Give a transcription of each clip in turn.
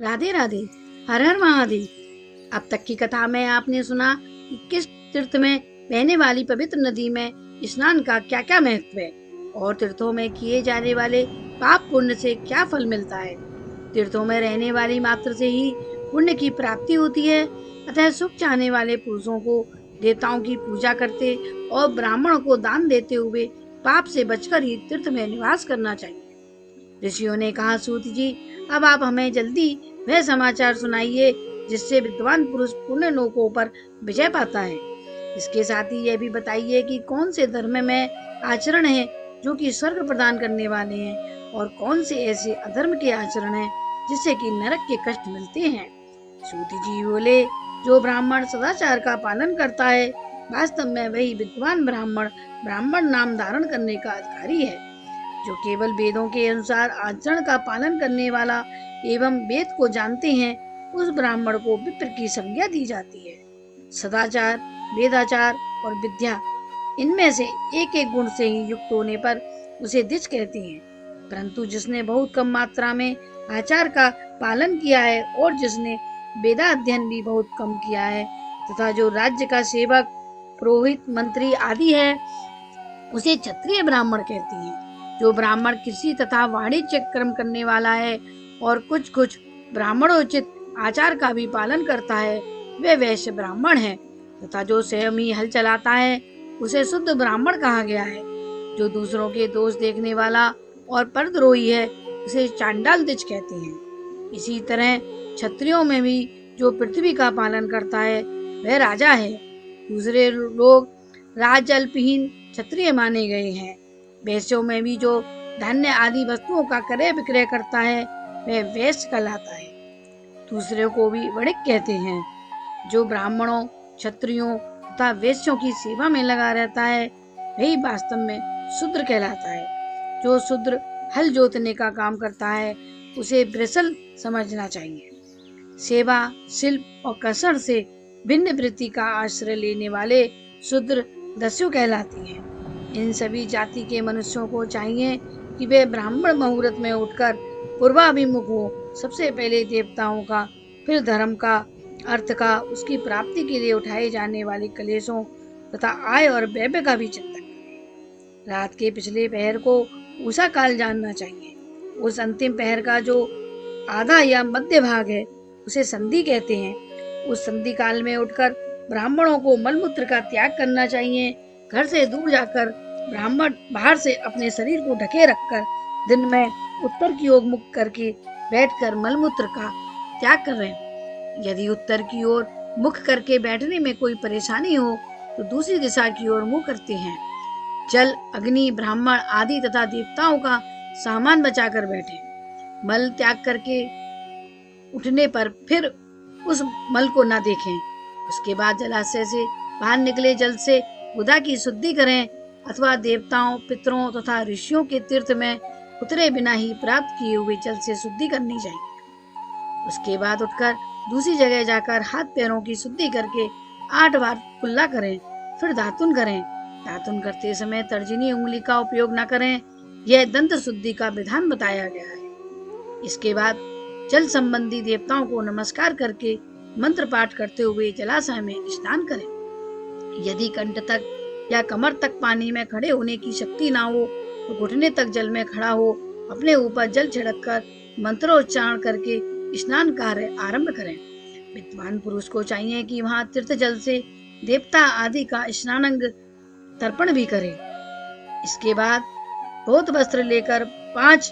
राधे राधे। हर हर महादेव। अब तक की कथा में आपने सुना कि किस तीर्थ में बहने वाली पवित्र नदी में स्नान का क्या क्या महत्व है और तीर्थों में किए जाने वाले पाप पुण्य से क्या फल मिलता है। तीर्थों में रहने वाली मात्र से ही पुण्य की प्राप्ति होती है, अतः सुख चाहने वाले पुरुषों को देवताओं की पूजा करते और ब्राह्मणों को दान देते हुए पाप से बचकर ही तीर्थ में निवास करना चाहिए। ऋषियों ने कहा, सूत जी, अब आप हमें जल्दी वह समाचार सुनाइए जिससे विद्वान पुरुष पुण्य लोकों पर विजय पाता है। इसके साथ ही यह भी बताइए कि कौन से धर्म में आचरण है जो कि स्वर्ग प्रदान करने वाले हैं और कौन से ऐसे अधर्म के आचरण हैं जिससे कि नरक के कष्ट मिलते हैं। सूत जी बोले, जो ब्राह्मण सदाचार का पालन करता है वास्तव में वही विद्वान ब्राह्मण ब्राह्मण नाम धारण करने का अधिकारी है। जो केवल वेदों के अनुसार आचरण का पालन करने वाला एवं वेद को जानते हैं उस ब्राह्मण को विप्र की संज्ञा दी जाती है। सदाचार, वेदाचार और विद्या, इनमें से एक एक गुण से ही युक्त होने पर उसे द्विज कहते हैं। परंतु जिसने बहुत कम मात्रा में आचार का पालन किया है और जिसने वेदाध्ययन भी बहुत कम किया है तथा जो राज्य का सेवक, पुरोहित, मंत्री आदि है उसे क्षत्रिय ब्राह्मण कहते हैं। जो ब्राह्मण कृषि तथा वाणिज्य कर्म करने वाला है और कुछ कुछ ब्राह्मणोचित आचार का भी पालन करता है वे वैश्य ब्राह्मण है। तथा जो स्वयं ही हल चलाता है उसे शुद्ध ब्राह्मण कहा गया है। जो दूसरों के दोष देखने वाला और परद्रोही है उसे चांडाल द्विज कहते हैं। इसी तरह क्षत्रियों में भी जो पृथ्वी का पालन करता है वह राजा है। दूसरे लोग राज अल्पहीन क्षत्रिय माने गए हैं। वैश्यों में भी जो धान्य आदि वस्तुओं का क्रय विक्रय करता है वह वैश्य कहलाता है। दूसरे को भी वणिक कहते हैं। जो ब्राह्मणों, क्षत्रियों तथा वैश्यों की सेवा में लगा रहता है वही वास्तव में शूद्र कहलाता है। जो शूद्र हल जोतने का काम करता है उसे वृषल समझना चाहिए। सेवा, शिल्प और कसर से भिन्न वृत्ति का आश्रय लेने वाले शूद्र दस्यु कहलाती हैं। इन सभी जाति के मनुष्यों को चाहिए कि वे ब्राह्मण मुहूर्त में उठकर पूर्वाभिमुख हो। सबसे पहले देवताओं का, फिर धर्म का, अर्थ का, उसकी प्राप्ति के लिए उठाए जाने वाले कलेशों तथा आय और व्यय का भी चिंतन करें। रात के पिछले पहर को उषा काल जानना चाहिए। उस अंतिम पहर का जो आधा या मध्य भाग है उसे संधि कहते हैं। उस संधि काल में उठकर ब्राह्मणों को मलमूत्र का त्याग करना चाहिए। घर से दूर जाकर ब्राह्मण बाहर से अपने शरीर को ढके रखकर दिन में उत्तर की ओर मुख करके बैठकर मलमूत्र का त्याग करें। यदि उत्तर की ओर मुख करके बैठने में कोई परेशानी हो तो दूसरी दिशा की ओर मुंह करते हैं। जल, अग्नि, ब्राह्मण आदि तथा देवताओं का सामान बचाकर बैठे। मल त्याग करके उठने पर फिर उस मल को न देखें। उसके बाद जलाशय से बाहर निकले जल से बुधा की शुद्धि करें अथवा देवताओं, पितरों तथा ऋषियों के तीर्थ में उतरे बिना ही प्राप्त किए हुए जल से शुद्धि करनी चाहिए। उसके बाद उठकर दूसरी जगह जाकर हाथ पैरों की शुद्धि करके 8 बार कुल्ला करें, फिर दातुन करें। दातुन करते समय तर्जनी उंगली का उपयोग न करें, यह दंत शुद्धि का विधान बताया गया है। इसके बाद जल संबंधी देवताओं को नमस्कार करके मंत्र पाठ करते हुए जलाशय में स्नान करें। यदि कंठ तक या कमर तक पानी में खड़े होने की शक्ति ना हो तो घुटने तक जल में खड़ा हो अपने ऊपर जल छिड़ककर मंत्रोच्चारण करके स्नान कार्य आरंभ करें। विद्वान पुरुष को चाहिए कि वहां तीर्थ जल से देवता आदि का स्नानांग तर्पण भी करे। इसके बाद धोत वस्त्र लेकर 5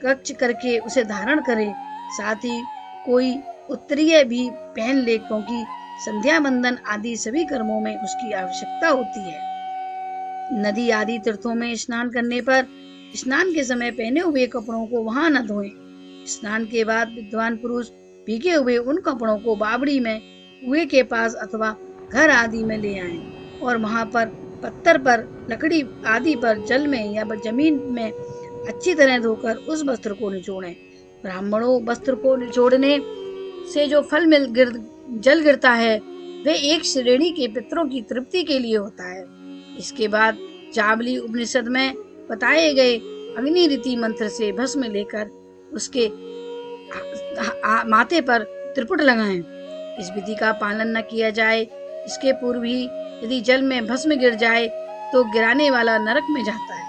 कक्ष करके उसे धारण करे। साथ ही कोई उत्तरीय भी पहन ले, क्योंकि संध्या बंदन आदि सभी कर्मों में उसकी आवश्यकता होती है। नदी आदि तीर्थों में स्नान करने पर स्नान के समय पहने हुए कपड़ों को वहां न धोएं। स्नान के बाद विद्वान पुरुष भीगे हुए उन कपड़ों को बावड़ी में कुएं के पास अथवा घर आदि में ले आएं और वहां पर पत्थर पर, लकड़ी आदि पर, जल में या जमीन में अच्छी तरह धोकर उस वस्त्र को निचोड़ें। ब्राह्मणों, वस्त्र को निचोड़ने से जो फल जल गिरता है वे एक श्रेणी के पितरों की तृप्ति के लिए होता है। इसके बाद जाबली उपनिषद में बताए गए अग्नि रीति मंत्र से भस्म लेकर उसके माथे पर त्रिपुट लगाएं। इस विधि का पालन न किया जाए, इसके पूर्व ही यदि जल में भस्म गिर जाए तो गिराने वाला नरक में जाता है।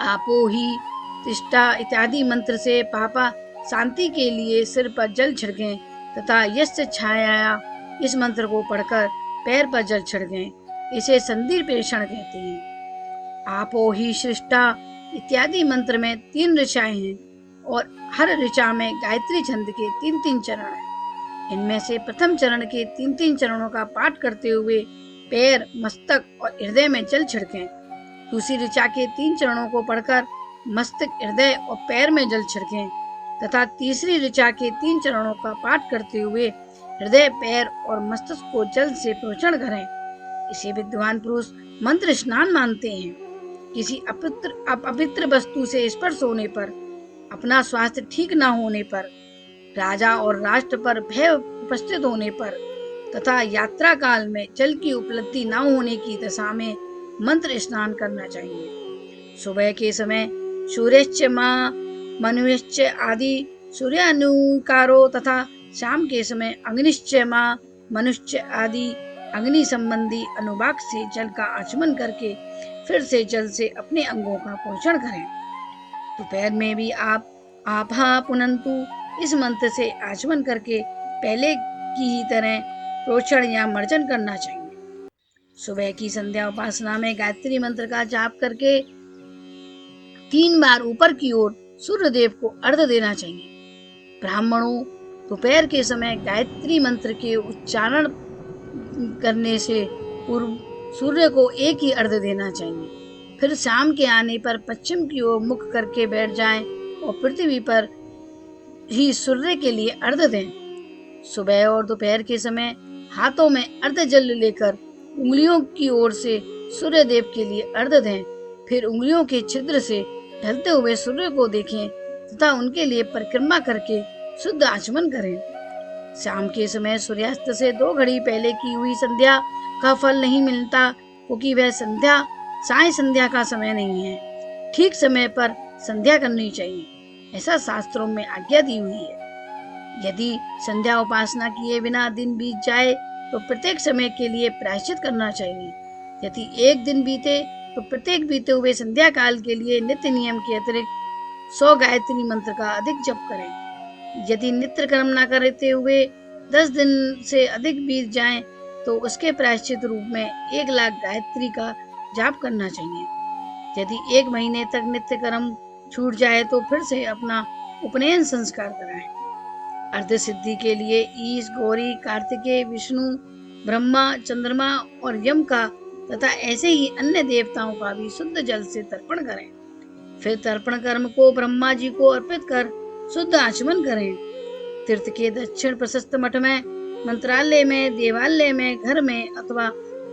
आपो ही तिष्ठा इत्यादि मंत्र से पापा शांति के लिए सिर पर जल छिड़कें तथा यस्य छाया इस मंत्र को पढ़कर पैर पर जल छिड़कें। इसे संधिपेषण कहते हैं। आपो ही सृष्टा इत्यादि मंत्र में 3 ऋचाएं हैं और हर ऋचा में गायत्री छंद के 3-3 चरण हैं। इनमें से प्रथम चरण के 3-3 चरणों का पाठ करते हुए पैर, मस्तक और हृदय में जल छिड़कें। दूसरी ऋचा के 3 चरणों को पढ़कर मस्तक, हृदय और पैर में जल छिड़कें तथा तीसरी ऋचा के 3 चरणों का पाठ करते हुए हृदय, पैर और मस्तक को जल से प्रोक्षण करें। इसे विद्वान पुरुष मंत्र स्नान मानते हैं। किसी अपवित्र वस्तु से स्पर्श होने पर, अपना स्वास्थ्य ठीक न होने पर, राजा और राष्ट्र पर भय उपस्थित होने पर तथा यात्रा काल में जल की उपलब्धि न होने की दशा में मंत्र स्नान करना चाहिए। सुबह के समय सूर्यश्च मां मनुष्च आदि सूर्यानुकारो तथा शाम के समय अग्निश्च मां मनुष्य आदि अग्नि संबंधी अनुवाक से जल का आचमन करके फिर से जल से अपने अंगों का पोषण करें। दोपहर में भी आप आभा पुनंतु इस मंत्र से आचमन करके पहले की ही तरह प्रोक्षण या मर्जन करना चाहिए। सुबह की संध्या उपासना में गायत्री मंत्र का जाप करके 3 बार ऊपर की ओर सूर्य देव को अर्घ्य देना चाहिए। ब्राह्मणों दोपहर के समय गायत्री मंत्र के उच्चारण करने से पूर्व सूर्य को एक ही अर्घ्य देना चाहिए। फिर शाम के आने पर पश्चिम की ओर मुख करके बैठ जाएं और पृथ्वी पर ही सूर्य के लिए अर्घ्य दें। सुबह और दोपहर के समय हाथों में अर्घ्य जल लेकर उंगलियों की ओर से सूर्य देव के लिए अर्घ्य दें। फिर उंगलियों के छिद्र से ढलते हुए सूर्य को देखें तथा उनके लिए परिक्रमा करके शुद्ध आचमन करें। शाम के समय सूर्यास्त से 2 घड़ी पहले की हुई संध्या का फल नहीं मिलता, क्योंकि वह संध्या साय संध्या का समय नहीं है। ठीक समय पर संध्या करनी चाहिए, ऐसा शास्त्रों में आज्ञा दी हुई है। यदि संध्या उपासना किए बिना दिन बीत जाए तो प्रत्येक समय के लिए प्रायश्चित करना चाहिए। यदि एक दिन बीते तो प्रत्येक बीते हुए संध्या काल के लिए नित्य नियम के अतिरिक्त 100 गायत्री मंत्र का अधिक जप करें। यदि नित्य कर्म न करते हुए 10 दिन से अधिक बीत जाएं तो उसके प्रायश्चित रूप में 1 लाख गायत्री का जाप करना चाहिए। यदि 1 महीने तक नित्य कर्म छूट जाए तो फिर से अपना उपनयन संस्कार कराएं। अर्ध सिद्धि के लिए ईश, गौरी, कार्तिकेय, विष्णु, ब्रह्मा, चंद्रमा और यम का तथा ऐसे ही अन्य देवताओं का भी शुद्ध जल से तर्पण करें। फिर तर्पण कर्म को ब्रह्मा जी को अर्पित कर शुद्ध आचमन करें। तीर्थ के दक्षिण प्रशस्त मठ में, मंत्रालय में, देवालय में, घर में अथवा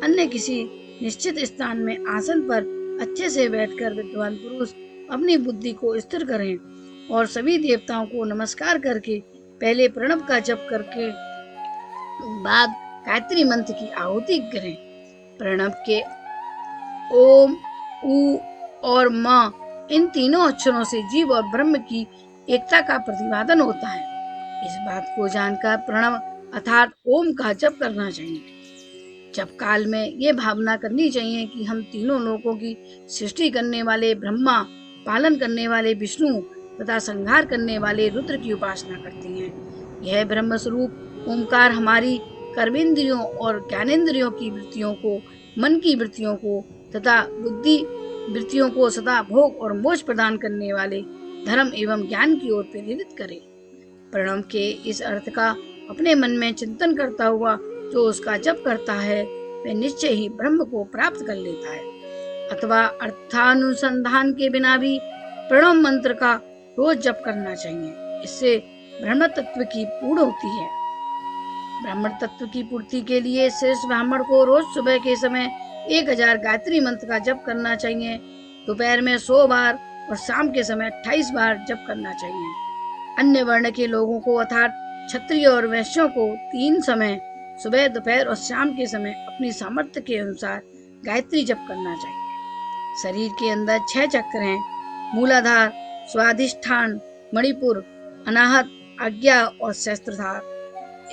अन्य किसी निश्चित स्थान में आसन पर अच्छे से बैठकर विद्वान पुरुष अपनी बुद्धि को स्थिर करें और सभी देवताओं को नमस्कार करके पहले प्रणव का जप करके बाद गायत्री मंत्र की आहुति करें। प्रणव के ओम, उ और म इन तीनों अक्षरों से जीव और ब्रह्म की एकता का प्रतिपादन होता है। इस बात को जानकर प्रणव अर्थात ओम का जप करना चाहिए। जप काल में ये भावना करनी चाहिए कि हम तीनों लोकों की सृष्टि करने वाले ब्रह्मा, पालन करने वाले विष्णु तथा संहार करने वाले रुद्र की उपासना करते हैं। यह ब्रह्म स्वरूप ओंकार हमारी कर्मेंद्रियों और ज्ञानेंद्रियों की वृत्तियों को, मन की वृत्तियों को तथा बुद्धि वृत्तियों को सदा भोग और मोक्ष प्रदान करने वाले धर्म एवं ज्ञान की ओर प्रेरित करे। प्रणव के इस अर्थ का अपने मन में चिंतन करता हुआ जो उसका जप करता है वह निश्चय ही ब्रह्म को प्राप्त कर लेता है। अथवा अर्थानुसंधान के बिना भी प्रणव मंत्र का रोज जप करना चाहिए। इससे ब्रह्म तत्व की पूर्ण होती है। ब्राह्मण तत्व की पूर्ति के लिए शेष ब्राह्मण को रोज सुबह के समय 1000 गायत्री मंत्र का जप करना चाहिए। दोपहर में 100 बार और शाम के समय 28 बार जप करना चाहिए। अन्य वर्ण के लोगों को अर्थात क्षत्रिय और वैश्यों को 3 समय सुबह, दोपहर और शाम के समय अपनी सामर्थ्य के अनुसार गायत्री जप करना चाहिए। शरीर के अंदर 6 चक्र हैं: मूलाधार, स्वाधिष्ठान, मणिपुर, अनाहत, आज्ञा और शस्त्रधार।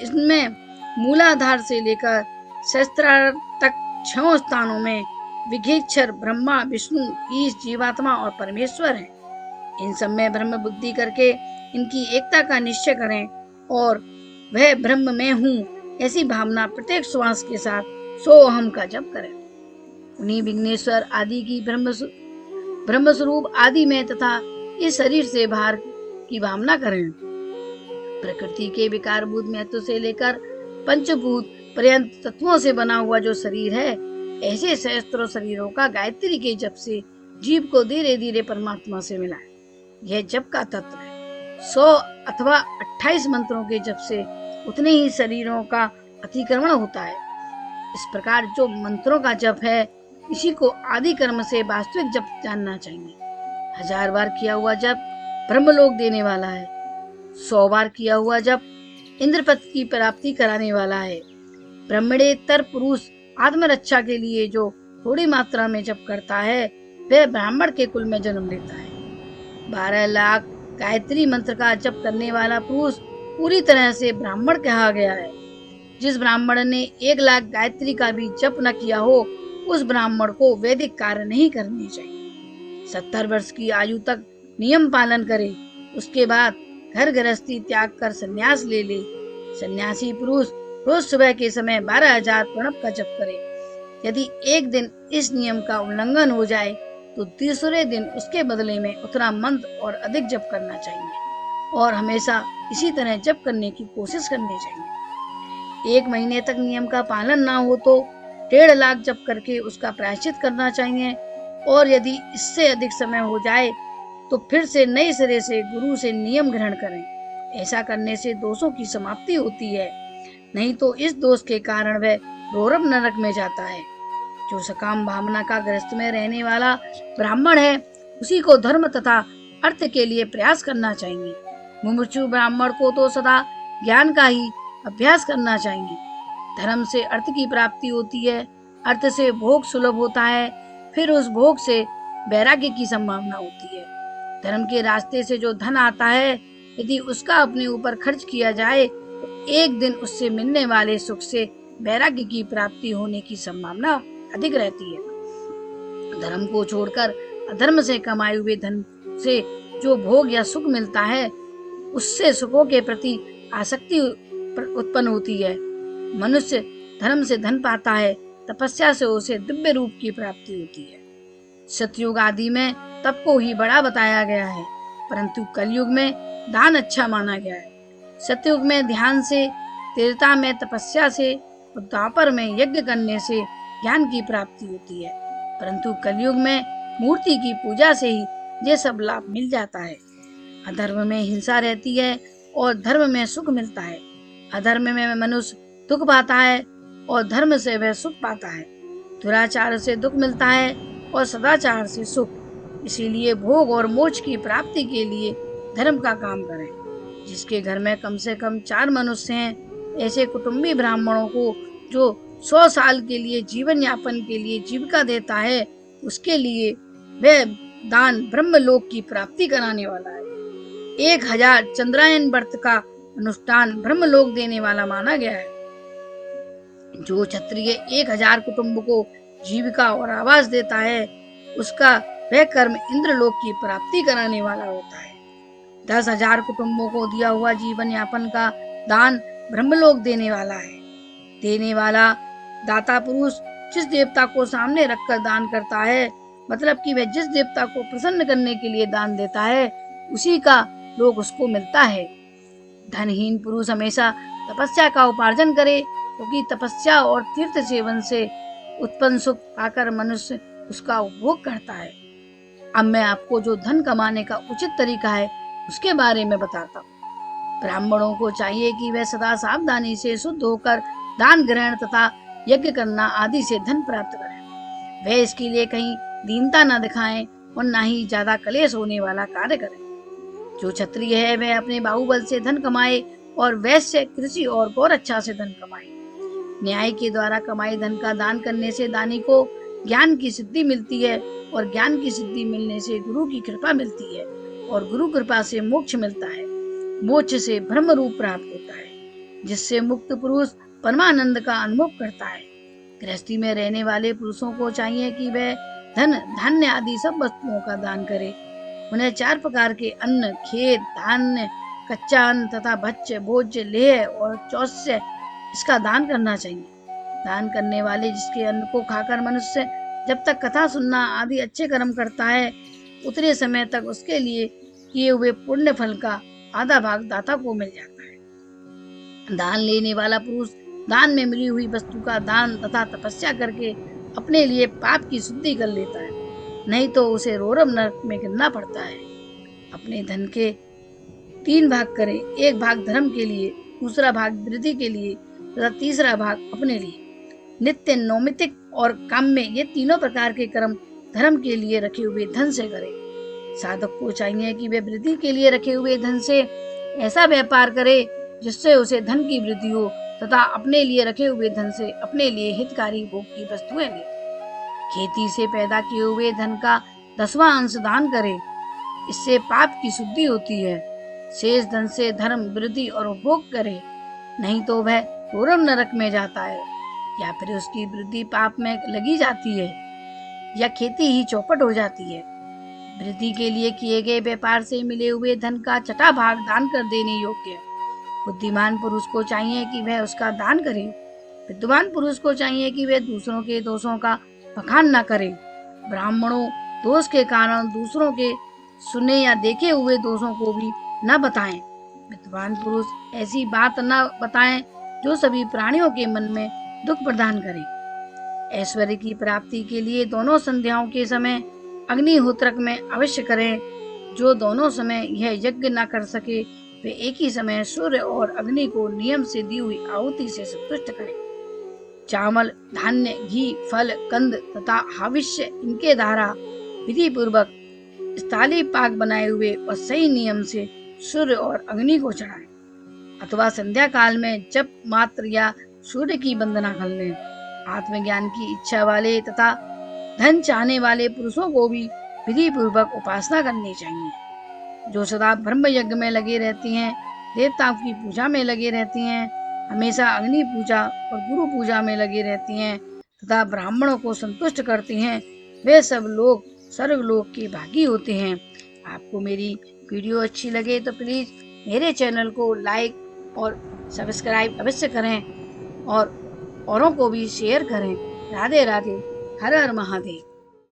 इसमें मूलाधार से लेकर शस्त्रार्थ तक 6 स्थानों में विघेक्षर, ब्रह्मा, विष्णु, ईश, जीवात्मा और परमेश्वर हैं। इन सब में ब्रह्म बुद्धि करके इनकी एकता का निश्चय करें और वह ब्रह्म में हूँ ऐसी भावना प्रत्येक श्वास के साथ सो अहम का जप करें। उन्हीं विघ्नेश्वर आदि की ब्रह्म स्वरूप आदि में तथा इस शरीर से बाहर की भावना करें। प्रकृति के विकारभूत महत्व से लेकर पंचभूत पर्यंत तत्वों से बना हुआ जो शरीर है, ऐसे सहस्त्रों शरीरों का गायत्री के जप से जीव को धीरे धीरे परमात्मा से मिलाए। यह जप का तत्व है। 100 अथवा 28 मंत्रों के जप से उतने ही शरीरों का अतिक्रमण होता है। इस प्रकार जो मंत्रों का जप है, इसी को आदि कर्म से वास्तविक जप जानना चाहिए। 1000 बार किया हुआ जप ब्रह्मलोक देने वाला है। 100 बार किया हुआ जप इंद्रपद की प्राप्ति कराने वाला है। ब्रह्मणेतर पुरुष आत्मरक्षा के लिए जो थोड़ी मात्रा में जप करता है, वह ब्राह्मण के कुल में जन्म लेता है। 12 लाख गायत्री मंत्र का जप करने वाला पुरुष पूरी तरह से ब्राह्मण कहा गया है। जिस ब्राह्मण ने 1 लाख गायत्री का भी जप न किया हो, उस ब्राह्मण को वैदिक कार्य नहीं करने चाहिए। 70 वर्ष की आयु तक नियम पालन करे, उसके बाद घर गृहस्थी त्याग कर संन्यास ले ले। सन्यासी पुरुष रोज सुबह के समय 12,000 प्रणव का जप करे। यदि एक दिन इस नियम का उल्लंघन हो जाए तो तीसरे दिन उसके बदले में उतना मंत्र और अधिक जप करना चाहिए और हमेशा इसी तरह जप करने की कोशिश करनी चाहिए। 1 महीने तक नियम का पालन ना हो तो 1.5 लाख जप करके उसका प्रायश्चित करना चाहिए और यदि इससे अधिक समय हो जाए तो फिर से नए सिरे से गुरु से नियम ग्रहण करें। ऐसा करने से दोषों की समाप्ति होती है, नहीं तो इस दोष के कारण वह रौरव नरक में जाता है। जो सकाम भावना का गृहस्थ में रहने वाला ब्राह्मण है, उसी को धर्म तथा अर्थ के लिए प्रयास करना चाहिए। मुमुक्षु ब्राह्मण को तो सदा ज्ञान का ही अभ्यास करना चाहिए। धर्म से अर्थ की प्राप्ति होती है, अर्थ से भोग सुलभ होता है, फिर उस भोग से वैराग्य की संभावना होती है। धर्म के रास्ते से जो धन आता है, यदि उसका अपने ऊपर खर्च किया जाए तो एक दिन उससे मिलने वाले सुख से वैराग्य की प्राप्ति होने की संभावना अधिक रहती है। धर्म को छोड़कर अधर्म से कमाए हुए धन से जो भोग या सुख मिलता है, उससे सुखों के प्रति आसक्ति उत्पन्न होती है। मनुष्य धर्म से धन पाता है, तपस्या से उसे दिव्य रूप की प्राप्ति होती है। सतयुग आदि में तप को ही बड़ा बताया गया है, परंतु कलयुग में दान अच्छा माना गया है। सतयुग में ध्यान से, त्रेता में तपस्या से और द्वापर में यज्ञ करने से ज्ञान की प्राप्ति होती है, परंतु कलयुग में मूर्ति की पूजा से ही ये सब लाभ मिल जाता है। अधर्म में हिंसा रहती है और धर्म में सुख मिलता है। अधर्म में मनुष्य दुख पाता है और धर्म से वह सुख पाता है। दुराचार से दुख मिलता है और सदाचार से सुख। इसीलिए भोग और मोक्ष की प्राप्ति के लिए धर्म का काम करें। जिसके घर में कम से कम 4 मनुष्य हैं, ऐसे कुटुंबी ब्राह्मणों को जो 100 साल के लिए जीवन यापन के लिए जीविका देता है, उसके लिए वह दान ब्रह्मलोक की प्राप्ति कराने वाला है। 1000 चंद्रायन व्रत का अनुष्ठान ब्रह्मलोक देने वाला माना गया है। जो क्षत्रिय 1000 कुटुंब को जीविका और आवास देता है, उसका वह कर्म इंद्रलोक की प्राप्ति कराने वाला होता है। 10,000 कुटुंबों को दिया हुआ जीवन यापन का दान ब्रह्मलोक देने वाला है। देने वाला दाता पुरुष जिस देवता को सामने रखकर दान करता है, मतलब कि वह जिस देवता को प्रसन्न करने के लिए दान देता है, उसी का लोक उसको मिलता है। धनहीन पुरुष हमेशा तपस्या का उपार्जन करे, क्योंकि तपस्या और तीर्थ सेवन से उत्पन्न सुख पाकर मनुष्य उसका उपभोग करता है। अब मैं आपको जो धन कमाने का उचित तरीका है उसके बारे में बताता हूँ। ब्राह्मणों को चाहिए कि वे सदा सावधानी से शुद्ध होकर दान ग्रहण तथा यज्ञ करना आदि से धन प्राप्त करें। वे इसके लिए कहीं दीनता न दिखाएं और न ही ज्यादा कलेश होने वाला कार्य करें। जो क्षत्रिय है वह अपने बाहुबल से धन कमाए और वैश्य, कृषि और गौरक्षा से धन कमाए। न्याय के द्वारा कमाए धन का दान करने से दानी को ज्ञान की सिद्धि मिलती है और ज्ञान की सिद्धि मिलने से गुरु की कृपा मिलती है और गुरु कृपा से मोक्ष मिलता है। मोक्ष से ब्रह्म रूप प्राप्त होता है, जिससे मुक्त पुरुष परमानंद का अनुभव करता है। गृहस्थी में रहने वाले पुरुषों को चाहिए कि वह धन धान्य आदि सब वस्तुओं का दान करे। उन्हें 4 प्रकार के अन्न, खेत, धान्य, कच्चा अन्न तथा भक्ष्य, भोज्य, लेह और चौस्य इसका दान करना चाहिए। दान करने वाले जिसके अन्न को खाकर मनुष्य जब तक कथा सुनना आदि अच्छे कर्म करता है, उतने समय तक उसके लिए किए हुए पुण्य फल का आधा भाग दाता को मिल जाता है। दान लेने वाला पुरुष दान में मिली हुई वस्तु का दान तथा तपस्या करके अपने लिए पाप की शुद्धि कर लेता है, नहीं तो उसे रोरम नरक में गिरना पड़ता है। अपने धन के 3 भाग करें, 1 भाग धर्म के लिए, दूसरा भाग वृद्धि के लिए तथा तीसरा भाग अपने लिए। नित्य, नैमित्तिक और काम्य ये तीनों प्रकार के कर्म धर्म के लिए रखे हुए धन से करें। साधक को चाहिए कि वे वृद्धि के लिए रखे हुए धन से ऐसा व्यापार करे जिससे उसे धन की वृद्धि हो तथा अपने लिए रखे हुए धन से अपने लिए हितकारी भोग की वस्तुएं ले। खेती से पैदा किए हुए धन का 10वां अंश दान करे, इससे पाप की शुद्धि होती है। शेष धन से धर्म, वृद्धि और उपभोग करे, नहीं तो वह रोरम नरक में जाता है, या फिर उसकी वृद्धि पाप में लगी जाती है, या खेती ही चौपट हो जाती है। वृद्धि के लिए किए गए व्यापार से मिले हुए धन का 6वां भाग दान कर देने योग्य है। बुद्धिमान पुरुष को चाहिए कि वह उसका दान करे। विद्वान पुरुष को चाहिए कि वह दूसरों के दोषों का बखान न करे। ब्राह्मणों दोष के कारण दूसरों के सुने या देखे हुए दोषों को भी न बताएं। विद्वान पुरुष ऐसी बात न बताएं जो सभी प्राणियों के मन में दुख प्रदान करे। ऐश्वर्य की प्राप्ति के लिए दोनों संध्याओं के समय अग्निहोत्रक में अवश्य करें। जो दोनों समय यह यज्ञ न कर सके, वे एक ही समय सूर्य और अग्नि को नियम से दी हुई आहुति से संतुष्ट करें। चावल, धान्य, घी, फल, कंद तथा हविष्य इनके द्वारा विधि पूर्वक स्थाली पाक बनाए हुए और सही नियम से सूर्य और अग्नि को चढ़ाएं, अथवा संध्या काल में जप मात्र या सूर्य की वंदना कर लें। आत्मज्ञान की इच्छा वाले तथा धन चाहने वाले पुरुषों को भी विधि पूर्वक उपासना करनी चाहिए। जो सदा ब्रह्म यज्ञ में लगे रहती हैं, देवताओं की पूजा में लगे रहती हैं, हमेशा अग्नि पूजा और गुरु पूजा में लगी रहती हैं तथा ब्राह्मणों को संतुष्ट करती हैं, वे सब लोग स्वर्गलोक के भागी होते हैं। आपको मेरी वीडियो अच्छी लगे तो प्लीज़ मेरे चैनल को लाइक और सब्सक्राइब अवश्य करें और औरों को भी शेयर करें। राधे राधे, हर हर महादेव।